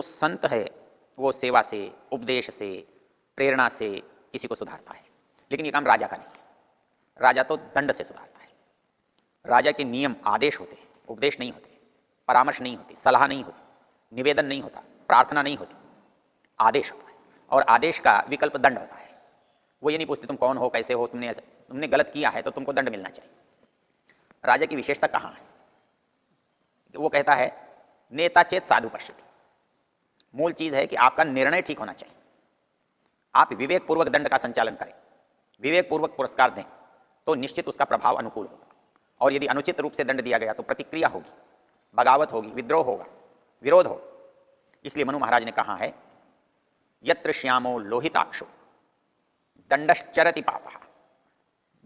संत है वो सेवा से, उपदेश से, प्रेरणा से किसी को सुधारता है, लेकिन ये काम राजा का नहीं है। राजा तो दंड से सुधारता है। राजा के नियम आदेश होते हैं, उपदेश नहीं होते, परामर्श नहीं होती, सलाह नहीं होती, निवेदन नहीं होता, प्रार्थना नहीं होती, आदेश होता है। और आदेश का विकल्प दंड होता है। वो ये नहीं पूछते तुम कौन हो, कैसे हो, तुमने गलत किया है तो तुमको दंड मिलना चाहिए। राजा की विशेषता कहाँ है? वो कहता है नेता चेत साधु पश्यति। मूल चीज है कि आपका निर्णय ठीक होना चाहिए। आप विवेक पूर्वक दंड का संचालन करें, विवेक पूर्वक पुरस्कार दें तो निश्चित उसका प्रभाव अनुकूल होगा। और यदि अनुचित रूप से दंड दिया गया तो प्रतिक्रिया होगी, बगावत होगी, विद्रोह होगा, विरोध हो। इसलिए मनु महाराज ने कहा है यत्र श्यामो लोहिताक्षो दंडश्चरति पापः।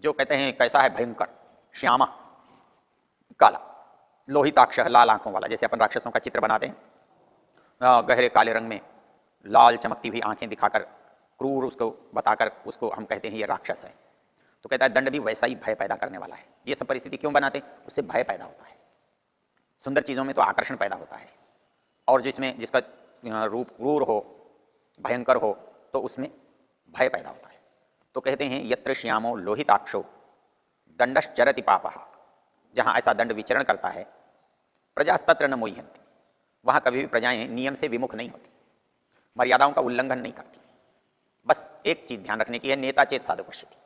जो कहते हैं कैसा है भयंकर, श्यामा काला, लोहिताक्ष लाल आंखों वाला, जैसे अपन राक्षसों का चित्र बनाते हैं, गहरे काले रंग में लाल चमकती हुई आंखें दिखाकर क्रूर उसको बताकर उसको हम कहते हैं ये राक्षस है। तो कहता है दंड भी वैसा ही भय पैदा करने वाला है। ये सब परिस्थिति क्यों बनाते? उससे भय पैदा होता है। सुंदर चीजों में तो आकर्षण पैदा होता है, और जिसमें जिसका रूप क्रूर हो, भयंकर हो, तो उसमें भय पैदा होता है। तो कहते हैं यत्र श्यामो लोहिताक्षो दंडश्चरति पापः। जहां ऐसा दंड विचरण करता है प्रजास्तत्र न मोह्यन्ति, वहां कभी भी प्रजाएं नियम से विमुख नहीं होती, मर्यादाओं का उल्लंघन नहीं करती। बस एक चीज ध्यान रखने की है, नेता चेत साधु पश्यति।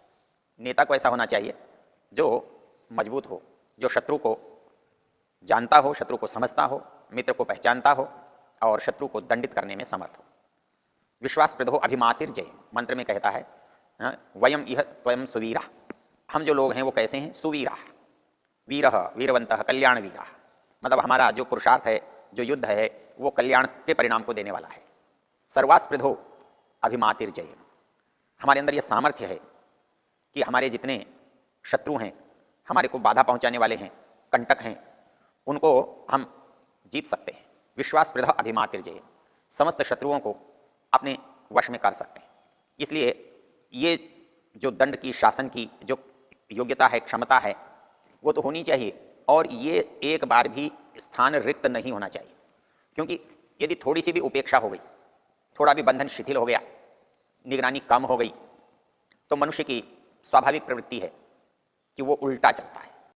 नेता को ऐसा होना चाहिए जो मजबूत हो, जो शत्रु को जानता हो, शत्रु को समझता हो, मित्र को पहचानता हो और शत्रु को दंडित करने में समर्थ हो। विश्वास प्रदो अभिमातिर्जय मंत्र में कहता है वयम इह त्वयं सुवीरा। हम जो लोग हैं वो कैसे हैं? सुवीरा, वीरः वीरवंतः कल्याण वीरा। मतलब हमारा जो पुरुषार्थ है, जो युद्ध है, वो कल्याण के परिणाम को देने वाला है। सर्वास्पृधो अभिमातिर्जय। हमारे अंदर यह सामर्थ्य है कि हमारे जितने शत्रु हैं, हमारे को बाधा पहुंचाने वाले हैं, कंटक हैं, उनको हम जीत सकते हैं। विश्वासप्रद अभिमातिर्जय, समस्त शत्रुओं को अपने वश में कर सकते हैं। इसलिए ये जो दंड की, शासन की जो योग्यता है, क्षमता है, वो तो होनी चाहिए। और ये एक बार भी स्थान रिक्त नहीं होना चाहिए, क्योंकि यदि थोड़ी सी भी उपेक्षा हो गई, थोड़ा भी बंधन शिथिल हो गया, निगरानी कम हो गई, तो मनुष्य की स्वाभाविक प्रवृत्ति है कि वो उल्टा चलता है।